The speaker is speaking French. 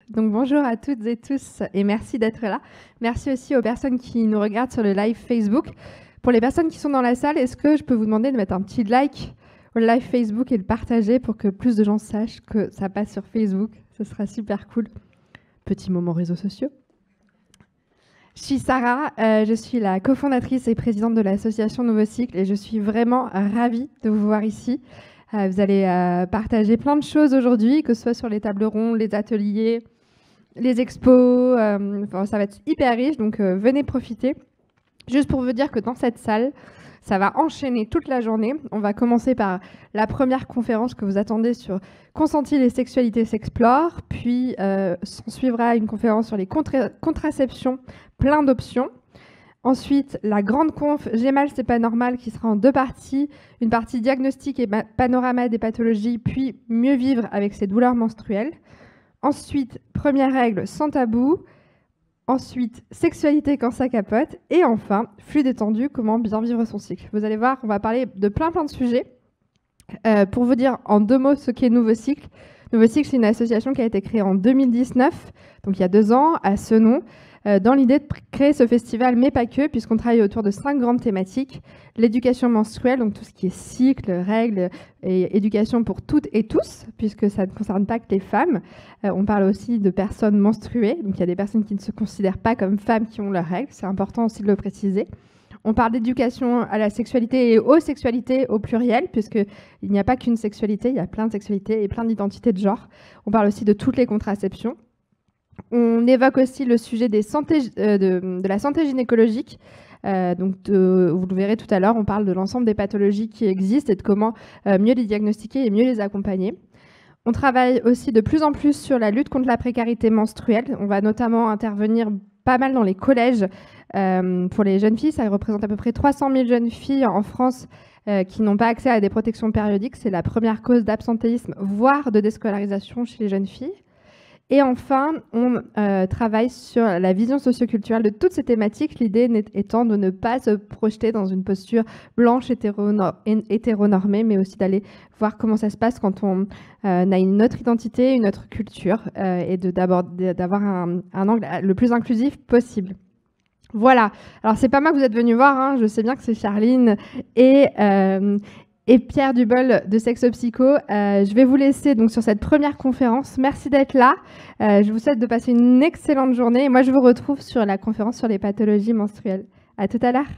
Donc bonjour à toutes et tous et merci d'être là. Merci aussi aux personnes qui nous regardent sur le live Facebook. Pour les personnes qui sont dans la salle, est-ce que je peux vous demander de mettre un petit like au live Facebook et de partager pour que plus de gens sachent que ça passe sur Facebook? Ce sera super cool. Petit moment réseaux sociaux. Je suis Sarah, je suis la cofondatrice et présidente de l'association Nouveau Cycle et je suis vraiment ravie de vous voir ici. Vous allez partager plein de choses aujourd'hui, que ce soit sur les tables rondes, les ateliers, les expos. Enfin, ça va être hyper riche, donc venez profiter. Juste pour vous dire que dans cette salle, ça va enchaîner toute la journée. On va commencer par la première conférence que vous attendez sur Consenti, les sexualités s'explorent. Puis s'en suivra une conférence sur les contraceptions, plein d'options. Ensuite, la grande conf J'ai mal, c'est pas normal, qui sera en 2 parties. Une partie diagnostic et panorama des pathologies, puis mieux vivre avec ses douleurs menstruelles. Ensuite, première règle, sans tabou. Ensuite, sexualité quand ça capote. Et enfin, flux détendu, comment bien vivre son cycle. Vous allez voir, on va parler de plein de sujets. Pour vous dire en 2 mots ce qu'est Nouveau Cycle. Nouveau Cycle, c'est une association qui a été créée en 2019, donc il y a 2 ans, à Senon, dans l'idée de créer ce festival, mais pas que, puisqu'on travaille autour de 5 grandes thématiques. L'éducation menstruelle, donc tout ce qui est cycle, règles, et éducation pour toutes et tous, puisque ça ne concerne pas que les femmes. On parle aussi de personnes menstruées, donc il y a des personnes qui ne se considèrent pas comme femmes qui ont leurs règles, c'est important aussi de le préciser. On parle d'éducation à la sexualité et aux sexualités au pluriel, puisqu'il n'y a pas qu'une sexualité, il y a plein de sexualités et plein d'identités de genre. On parle aussi de toutes les contraceptions. On évoque aussi le sujet des de la santé gynécologique. Vous le verrez tout à l'heure, on parle de l'ensemble des pathologies qui existent et de comment mieux les diagnostiquer et mieux les accompagner. On travaille aussi de plus en plus sur la lutte contre la précarité menstruelle. On va notamment intervenir pas mal dans les collèges pour les jeunes filles. Ça représente à peu près 300 000 jeunes filles en France qui n'ont pas accès à des protections périodiques. C'est la première cause d'absentéisme, voire de déscolarisation chez les jeunes filles. Et enfin, on travaille sur la vision socioculturelle de toutes ces thématiques, l'idée étant de ne pas se projeter dans une posture blanche hétéronormée, mais aussi d'aller voir comment ça se passe quand on a une autre identité, une autre culture, et d'avoir un angle le plus inclusif possible. Voilà. Alors, c'est pas moi que vous êtes venus voir, hein. Je sais bien que c'est Charline et Pierre Dubol de Sexopsycho. Je vais vous laisser donc sur cette première conférence. Merci d'être là. Je vous souhaite de passer une excellente journée. Et moi, je vous retrouve sur la conférence sur les pathologies menstruelles. À tout à l'heure.